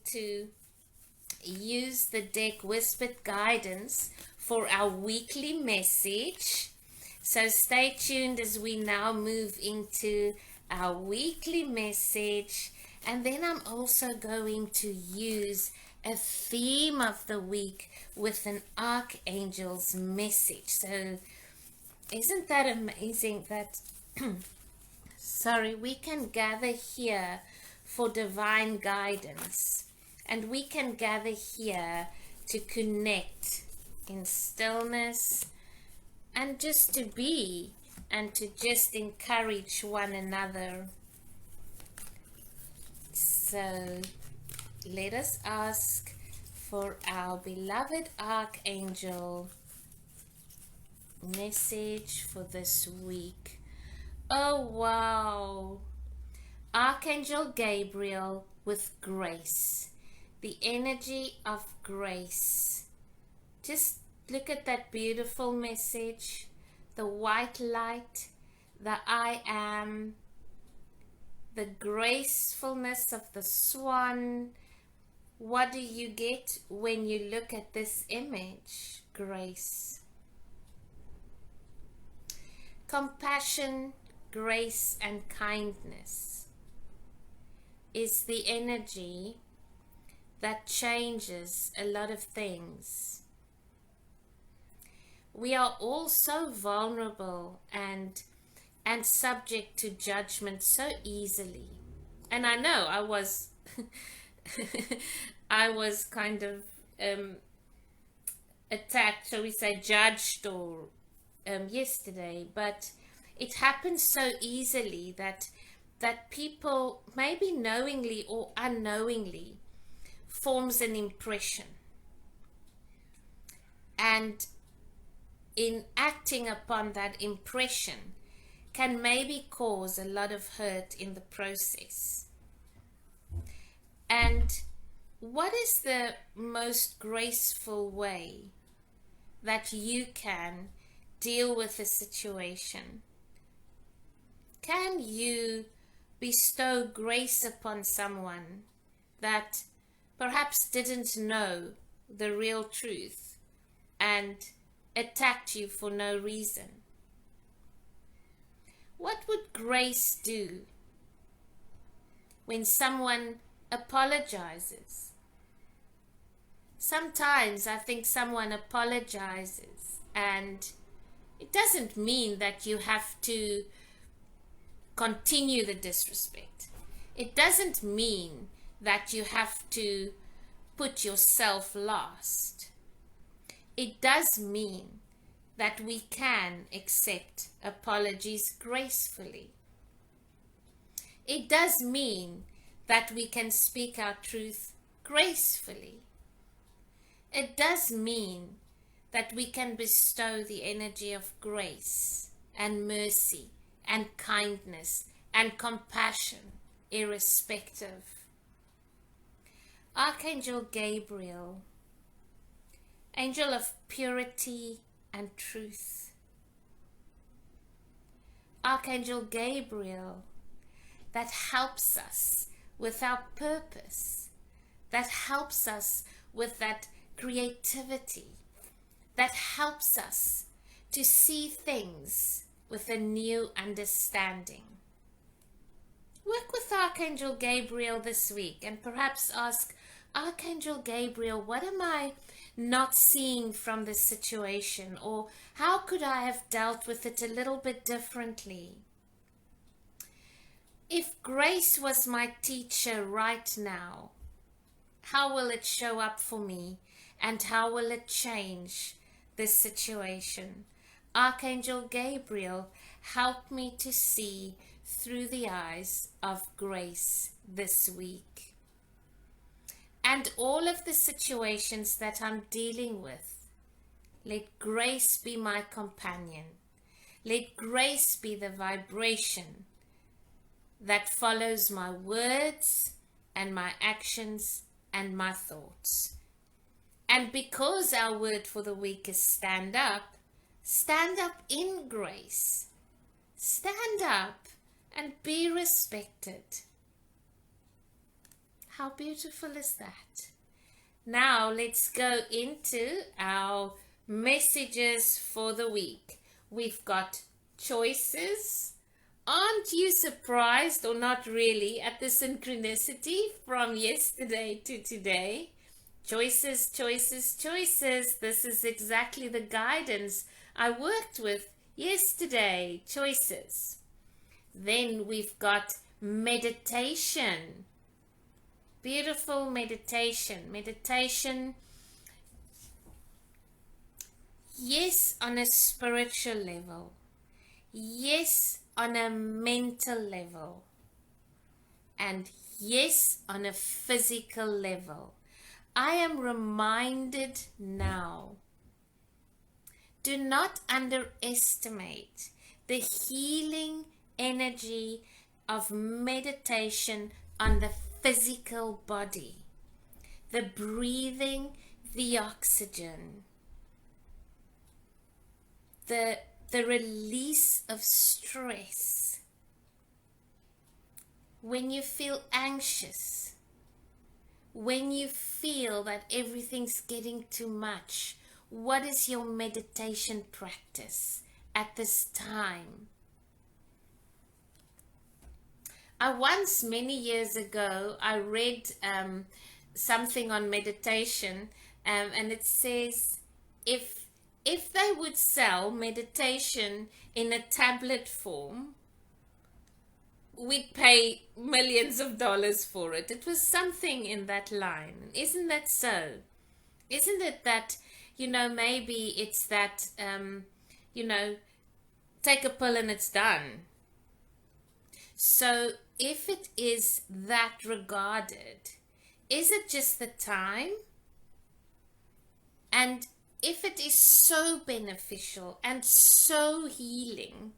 to use the deck Whispered Guidance for our weekly message. So stay tuned as we now move into our weekly message. And then I'm also going to use a theme of the week with an archangel's message. So isn't that amazing that we can gather here for divine guidance, and we can gather here to connect in stillness and just to be and to just encourage one another. So let us ask for our beloved archangel message for this week. Oh wow! Archangel Gabriel with grace, the energy of grace. Just look at that beautiful message, the white light, the I am, the gracefulness of the swan. What do you get when you look at this image? Grace. Compassion, grace, and kindness is the energy that changes a lot of things. We are all so vulnerable and subject to judgment so easily. And I know I was I was kind of attacked, shall we say, judged or yesterday, but it happens so easily that people, maybe knowingly or unknowingly, forms an impression, and in acting upon that impression can maybe cause a lot of hurt in the process. And what is the most graceful way that you can deal with a situation? Can you bestow grace upon someone that perhaps didn't know the real truth and attacked you for no reason? What would grace do when someone apologizes? Sometimes I think someone apologizes, and it doesn't mean that you have to continue the disrespect. It doesn't mean that you have to put yourself last. It does mean that we can accept apologies gracefully. It does mean that we can speak our truth gracefully. It does mean that we can bestow the energy of grace and mercy and kindness and compassion, irrespective. Archangel Gabriel, angel of purity and truth. Archangel Gabriel, that helps us with our purpose, that helps us with that creativity, that helps us to see things with a new understanding. Work with Archangel Gabriel this week and perhaps ask, Archangel Gabriel, what am I not seeing from this situation? Or how could I have dealt with it a little bit differently? If grace was my teacher right now, how will it show up for me? And how will it change this situation? Archangel Gabriel, help me to see through the eyes of grace this week. And all of the situations that I'm dealing with, let grace be my companion. Let grace be the vibration that follows my words and my actions and my thoughts. And because our word for the week is stand up in grace. Stand up and be respected. How beautiful is that? Now let's go into our messages for the week. We've got choices. Aren't you surprised, or not really, at the synchronicity from yesterday to today? Choices, choices, choices. This is exactly the guidance I worked with yesterday. Choices. Then we've got meditation. Beautiful meditation. Meditation, yes, on a spiritual level. Yes, on a mental level. And yes, on a physical level. I am reminded now, do not underestimate the healing energy of meditation on the physical body. The breathing, the oxygen, the release of stress. When you feel anxious, when you feel that everything's getting too much, what is your meditation practice at this time? Many years ago, I read something on meditation, and it says, if they would sell meditation in a tablet form, we'd pay millions of dollars for it. It was something in that line. Isn't that so? Isn't it that, maybe it's that, take a pill and it's done. So if it is that regarded, is it just the time? And if it is so beneficial and so healing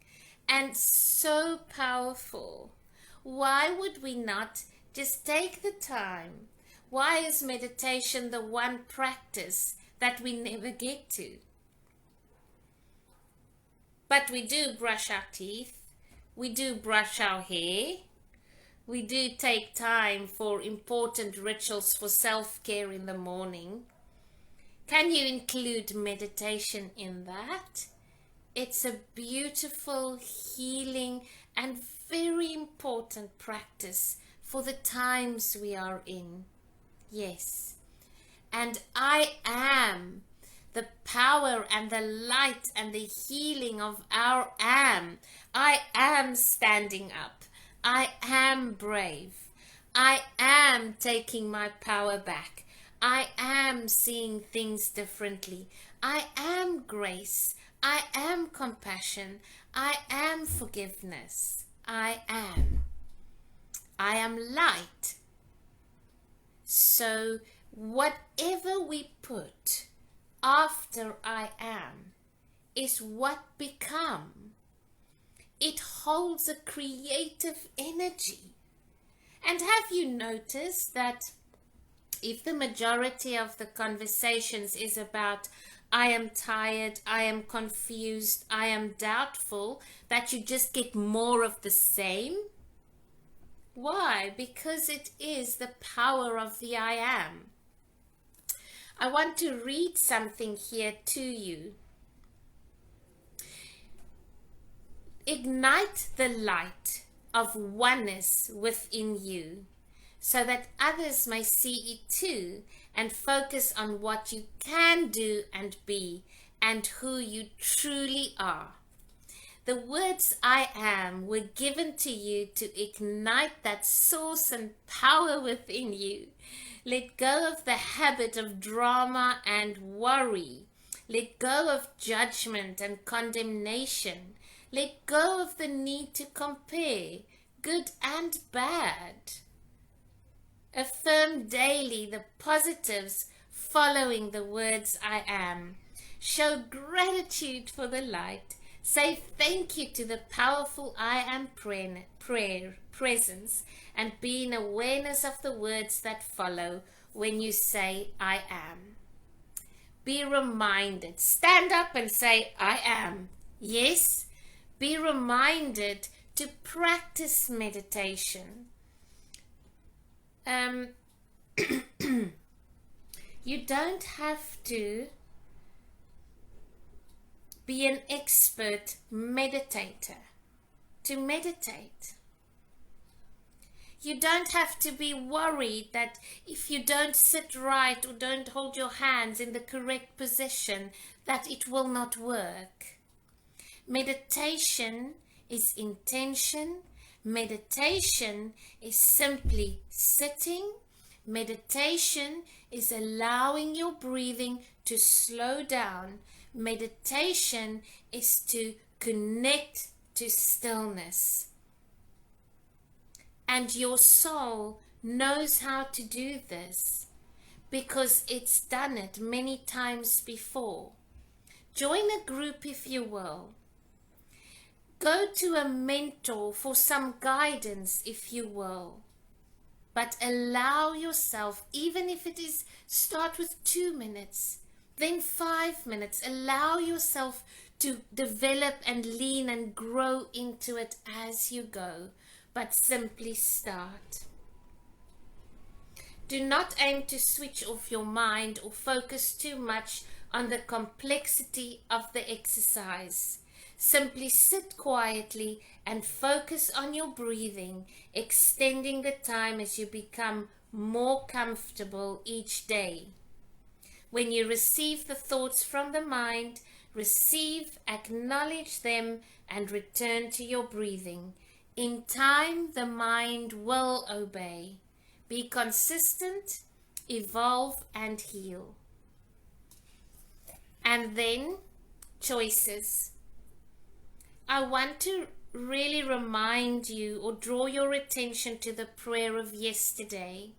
and so powerful, why would we not just take the time? Why is meditation the one practice that we never get to? But we do brush our teeth, we do brush our hair, we do take time for important rituals for self-care in the morning. Can you include meditation in that? It's a beautiful, healing, and very important practice for the times we are in. Yes. And I am the power and the light and the healing of our am. I am standing up. I am brave. I am taking my power back. I am seeing things differently. I am grace. I am compassion. I am forgiveness. I am. I am light. So whatever we put after I am is what become. It holds a creative energy. And have you noticed that if the majority of the conversations is about I am tired, I am confused, I am doubtful, that you just get more of the same? Why? Because it is the power of the I am. I want to read something here to you. Ignite the light of oneness within you, so that others may see it too and focus on what you can do and be and who you truly are. The words I am were given to you to ignite that source and power within you. Let go of the habit of drama and worry. Let go of judgment and condemnation. Let go of the need to compare good and bad. Affirm daily the positives following the words I am. Show gratitude for the light. Say thank you to the powerful I am presence, and be in awareness of the words that follow when you say I am. Be reminded. Stand up and say I am. Yes. Be reminded to practice meditation. You don't have to be an expert meditator to meditate. You don't have to be worried that if you don't sit right or don't hold your hands in the correct position, that it will not work. Meditation is intention. Meditation is simply sitting. Meditation is allowing your breathing to slow down. Meditation is to connect to stillness. And your soul knows how to do this because it's done it many times before. Join a group if you will. Go to a mentor for some guidance if you will. But allow yourself, even if it is, start with 2 minutes, then 5 minutes. Allow yourself to develop and lean and grow into it as you go. But simply start. Do not aim to switch off your mind or focus too much on the complexity of the exercise. Simply sit quietly and focus on your breathing, extending the time as you become more comfortable each day. When you receive the thoughts from the mind, receive, acknowledge them, and return to your breathing. In time, the mind will obey. Be consistent, evolve, and heal. And then, choices. I want to really remind you or draw your attention to the prayer of yesterday.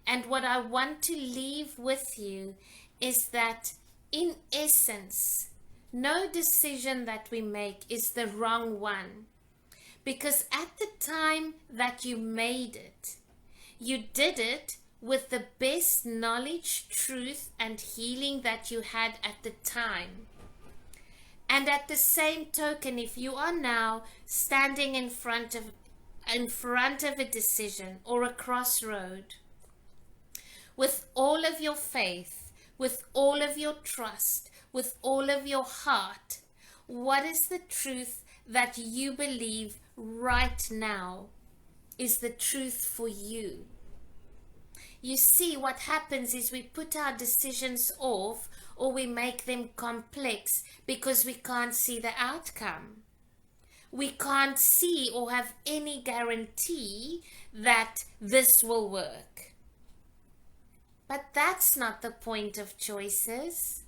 And what I want to leave with you is that, in essence, no decision that we make is the wrong one. Because at the time that you made it, you did it with the best knowledge, truth, and healing that you had at the time. And at the same token, if you are now standing in front of a decision or a crossroad, with all of your faith, with all of your trust, with all of your heart, what is the truth that you believe right now is the truth for you? You see, what happens is we put our decisions off or we make them complex because we can't see the outcome. We can't see or have any guarantee that this will work. But that's not the point of choices.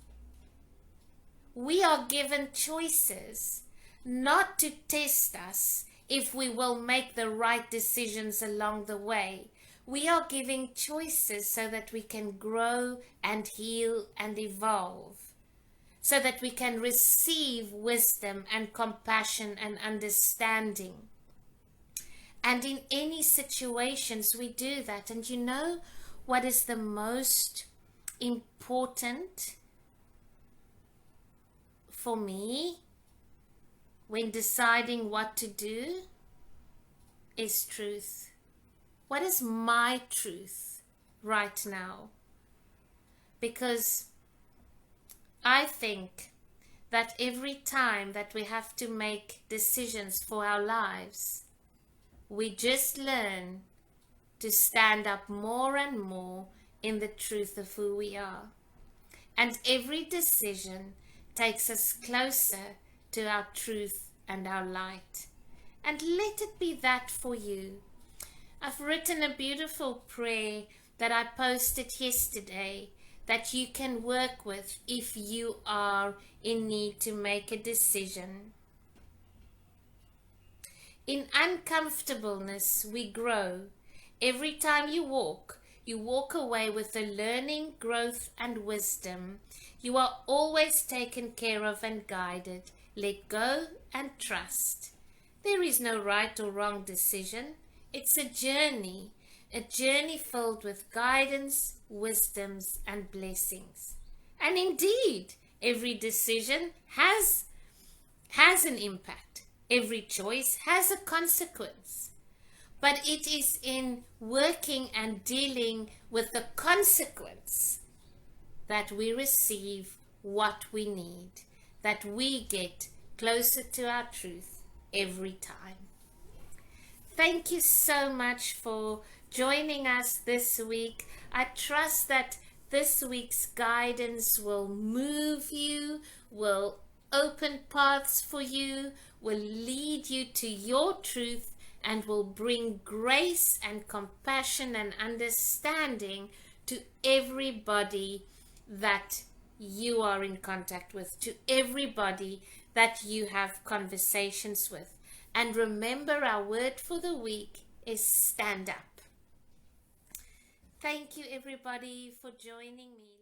We are given choices not to test us if we will make the right decisions along the way. We are giving choices so that we can grow and heal and evolve, so that we can receive wisdom and compassion and understanding. And in any situations we do that. And you know what is the most important for me when deciding what to do is truth. What is my truth right now? Because I think that every time that we have to make decisions for our lives, we just learn to stand up more and more in the truth of who we are. And every decision takes us closer to our truth and our light. And let it be that for you. I've written a beautiful prayer that I posted yesterday that you can work with if you are in need to make a decision. In uncomfortableness, we grow. Every time you walk away with the learning, growth, and wisdom. You are always taken care of and guided. Let go and trust. There is no right or wrong decision. It's a journey filled with guidance, wisdoms, and blessings. And indeed, every decision has an impact. Every choice has a consequence. but it is in working and dealing with the consequence that we receive what we need, that we get closer to our truth every time. Thank you so much for joining us this week. I trust that this week's guidance will move you, will open paths for you, will lead you to your truth, and will bring grace and compassion and understanding to everybody that you are in contact with, to everybody that you have conversations with. And remember, our word for the week is stand up. Thank you, everybody, for joining me.